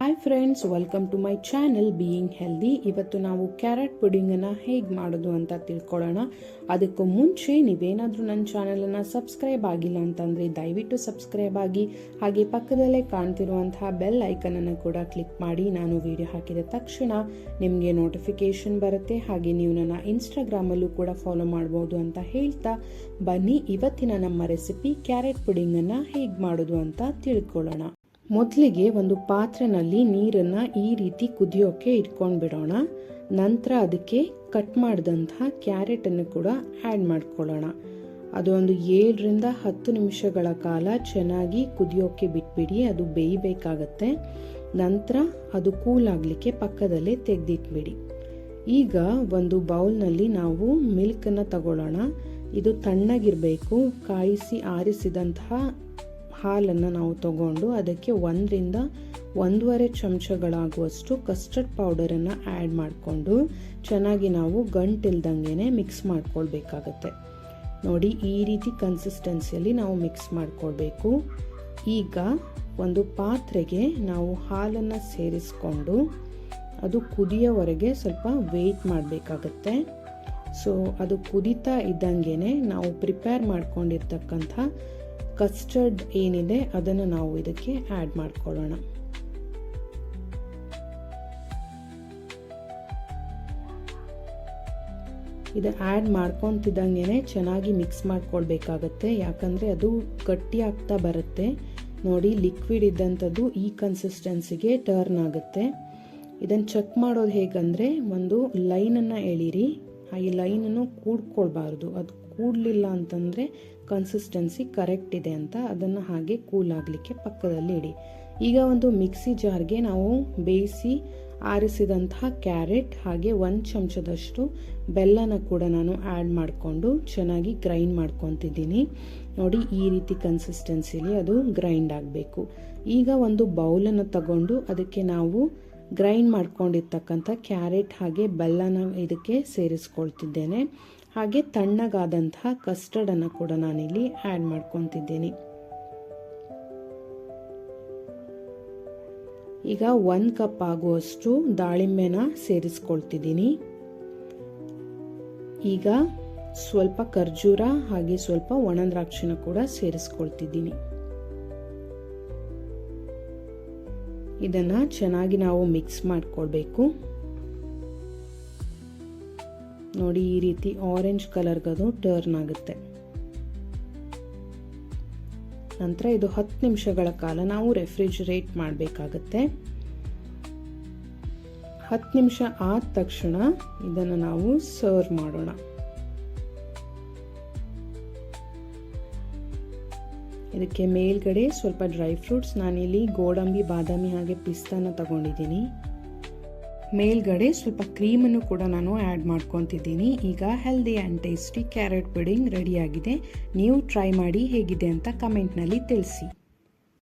Hi friends, welcome to my channel being healthy. ಇವತ್ತು ನಾವು carrot ಪುಡಿಂಗನ್ನು ಹೇಗೆ ಮಾಡೋದು ಅಂತ ತಿಳ್ಕೊಳ್ಳೋಣ. ಅದಕ್ಕೂ ಮುಂಚೆ ನೀವೇನಾದರೂ ನನ್ನ ಚಾನಲನ್ನು ಸಬ್ಸ್ಕ್ರೈಬ್ ಆಗಿಲ್ಲ ಅಂತಂದರೆ ದಯವಿಟ್ಟು ಸಬ್ಸ್ಕ್ರೈಬ್ ಆಗಿ, ಹಾಗೆ ಪಕ್ಕದಲ್ಲೇ ಕಾಣ್ತಿರುವಂತಹ ಬೆಲ್ ಐಕನನ್ನು ಕೂಡ ಕ್ಲಿಕ್ ಮಾಡಿ. ನಾನು ವಿಡಿಯೋ ಹಾಕಿದ ತಕ್ಷಣ ನಿಮಗೆ ನೋಟಿಫಿಕೇಶನ್ ಬರುತ್ತೆ. ಹಾಗೆ ನೀವು ನನ್ನ ಇನ್ಸ್ಟಾಗ್ರಾಮಲ್ಲೂ ಕೂಡ ಫಾಲೋ ಮಾಡ್ಬೋದು ಅಂತ ಹೇಳ್ತಾ ಬನ್ನಿ ಇವತ್ತಿನ ನಮ್ಮ ರೆಸಿಪಿ ಕ್ಯಾರೆಟ್ ಪುಡಿಂಗನ್ನು ಹೇಗೆ ಮಾಡೋದು ಅಂತ ತಿಳ್ಕೊಳ್ಳೋಣ. ಮೊದಲಿಗೆ ಒಂದು ಪಾತ್ರೆನಲ್ಲಿ ನೀರನ್ನು ಈ ರೀತಿ ಕುದಿಯೋಕೆ ಇಟ್ಕೊಂಡು ಬಿಡೋಣ. ನಂತರ ಅದಕ್ಕೆ ಕಟ್ ಮಾಡಿದಂತಹ ಕ್ಯಾರೆಟನ್ನು ಕೂಡ ಆ್ಯಡ್ ಮಾಡ್ಕೊಳ್ಳೋಣ. ಅದು ಒಂದು 7ರಿಂದ 10 ನಿಮಿಷಗಳ ಕಾಲ ಚೆನ್ನಾಗಿ ಕುದಿಯೋಕೆ ಬಿಟ್ಬಿಡಿ. ಅದು ಬೇಯಬೇಕಾಗತ್ತೆ. ನಂತರ ಅದು ಕೂಲ್ ಆಗಲಿಕ್ಕೆ ಪಕ್ಕದಲ್ಲೇ ತೆಗೆದಿಟ್ಬಿಡಿ. ಈಗ ಒಂದು ಬೌಲ್ನಲ್ಲಿ ನಾವು ಮಿಲ್ಕನ್ನು ತಗೊಳ್ಳೋಣ. ಇದು ತಣ್ಣಗಿರಬೇಕು. ಕಾಯಿಸಿ ಆರಿಸಿದಂತಹ ಹಾಲನ್ನು ನಾವು ತಗೊಂಡು ಅದಕ್ಕೆ 1ರಿಂದ 1.5 ಚಮಚಗಳಾಗುವಷ್ಟು ಕಸ್ಟರ್ಡ್ ಪೌಡರನ್ನು ಆ್ಯಡ್ ಮಾಡಿಕೊಂಡು ಚೆನ್ನಾಗಿ ನಾವು ಗಂಟಿಲ್ದಂಗೆ ಮಿಕ್ಸ್ ಮಾಡ್ಕೊಳ್ಬೇಕಾಗತ್ತೆ. ನೋಡಿ, ಈ ರೀತಿ ಕನ್ಸಿಸ್ಟೆನ್ಸಿಯಲ್ಲಿ ನಾವು ಮಿಕ್ಸ್ ಮಾಡ್ಕೊಳ್ಬೇಕು. ಈಗ ಒಂದು ಪಾತ್ರೆಗೆ ನಾವು ಹಾಲನ್ನು ಸೇರಿಸ್ಕೊಂಡು ಅದು ಕುದಿಯೋವರೆಗೆ ಸ್ವಲ್ಪ ವೇಟ್ ಮಾಡಬೇಕಾಗತ್ತೆ. ಸೊ ಅದು ಕುದೀತಾ ಇದ್ದಂಗೆ ನಾವು ಪ್ರಿಪೇರ್ ಮಾಡ್ಕೊಂಡಿರ್ತಕ್ಕಂಥ ಕಸ್ಟರ್ಡ್ ಏನಿದೆ ಅದನ್ನು ನಾವು ಇದಕ್ಕೆ ಆ್ಯಡ್ ಮಾಡ್ಕೊಳ್ಳೋಣ. ಇದು ಆ್ಯಡ್ ಮಾಡ್ಕೊತಿದ್ದಂಗೆ ಚೆನ್ನಾಗಿ ಮಿಕ್ಸ್ ಮಾಡ್ಕೊಳ್ಬೇಕಾಗತ್ತೆ. ಯಾಕಂದರೆ ಅದು ಗಟ್ಟಿ ಆಗ್ತಾ ಬರುತ್ತೆ. ನೋಡಿ, ಲಿಕ್ವಿಡ್ ಇದ್ದಂಥದ್ದು ಈ ಕನ್ಸಿಸ್ಟೆನ್ಸಿಗೆ ಟರ್ನ್ ಆಗುತ್ತೆ. ಇದನ್ನು ಚೆಕ್ ಮಾಡೋದು ಹೇಗಂದರೆ, ಒಂದು ಲೈನನ್ನು ಎಳೀರಿ. ಈ ಲೈನನ್ನು ಕೂಡ್ಕೊಳ್ಬಾರ್ದು. ಅದು ಕೂಡಲಿಲ್ಲ ಅಂತಂದರೆ ಕನ್ಸಿಸ್ಟೆನ್ಸಿ ಕರೆಕ್ಟ್ ಇದೆ ಅಂತ. ಅದನ್ನು ಹಾಗೆ ಕೂಲ್ ಆಗಲಿಕ್ಕೆ ಪಕ್ಕದಲ್ಲಿ ಇಡಿ. ಈಗ ಒಂದು ಮಿಕ್ಸಿ ಜಾರ್ಗೆ ನಾವು ಬೇಯಿಸಿ ಆರಿಸಿದಂತಹ ಕ್ಯಾರೆಟ್ ಹಾಗೆ 1 ಚಮಚದಷ್ಟು ಬೆಲ್ಲನ ಕೂಡ ನಾನು ಆ್ಯಡ್ ಮಾಡಿಕೊಂಡು ಚೆನ್ನಾಗಿ ಗ್ರೈಂಡ್ ಮಾಡ್ಕೊತಿದ್ದೀನಿ. ನೋಡಿ, ಈ ರೀತಿ ಕನ್ಸಿಸ್ಟೆನ್ಸಿಲಿ ಅದು ಗ್ರೈಂಡ್ ಆಗಬೇಕು. ಈಗ ಒಂದು ಬೌಲನ್ನು ತಗೊಂಡು ಅದಕ್ಕೆ ನಾವು ಗ್ರೈಂಡ್ ಮಾಡ್ಕೊಂಡಿರ್ತಕ್ಕಂಥ ಕ್ಯಾರೆಟ್ ಹಾಗೆ ಬೆಲ್ಲನ ಇದಕ್ಕೆ ಸೇರಿಸ್ಕೊಳ್ತಿದ್ದೇನೆ. ಹಾಗೆ ತಣ್ಣಗಾದಂತಹ ಕಸ್ಟರ್ಡನ್ನು ಕೂಡ ನಾನಿಲ್ಲಿ ಆ್ಯಡ್ ಮಾಡ್ಕೊತಿದ್ದೀನಿ. ಈಗ 1 ಕಪ್ ಆಗುವಷ್ಟು ದಾಳಿಂಬೆನ ಸೇರಿಸ್ಕೊಳ್ತಿದ್ದೀನಿ. ಈಗ ಸ್ವಲ್ಪ ಖರ್ಜೂರ ಹಾಗೆ ಸ್ವಲ್ಪ ಒಣ ದ್ರಾಕ್ಷಿನ ಕೂಡ ಸೇರಿಸ್ಕೊಳ್ತಿದ್ದೀನಿ. ಇದನ್ನ ಚೆನ್ನಾಗಿ ನಾವು ಮಿಕ್ಸ್ ಮಾಡ್ಕೊಳ್ಬೇಕು. ನೋಡಿ, ಈ ರೀತಿ ಆರೆಂಜ್ ಕಲರ್ಗದು ಟರ್ನ್ ಆಗುತ್ತೆ. ನಂತರ ಇದು 10 ನಿಮಿಷಗಳ ಕಾಲ ನಾವು ರೆಫ್ರಿಜರೇಟ್ ಮಾಡಬೇಕಾಗತ್ತೆ. 10 ನಿಮಿಷ ಆದ ತಕ್ಷಣ ಇದನ್ನು ನಾವು ಸರ್ವ್ ಮಾಡೋಣ. ಇದಕ್ಕೆ ಮೇಲ್ಗಡೆ ಸ್ವಲ್ಪ ಡ್ರೈ ಫ್ರೂಟ್ಸ್, ನಾನಿಲ್ಲಿ ಗೋಡಂಬಿ, ಬಾದಾಮಿ ಹಾಗೆ ಪಿಸ್ತಾನ ತಗೊಂಡಿದ್ದೀನಿ. ಮೇಲ್ಗಡೆ ಸ್ವಲ್ಪ ಕ್ರೀಮನ್ನು ಕೂಡ ನಾನು ಆ್ಯಡ್ ಮಾಡ್ಕೊತಿದ್ದೀನಿ. ಈಗ healthy and tasty carrot pudding ರೆಡಿಯಾಗಿದೆ. ನೀವು ಟ್ರೈ ಮಾಡಿ ಹೇಗಿದೆ ಅಂತ ಕಮೆಂಟ್ನಲ್ಲಿ ತಿಳಿಸಿ.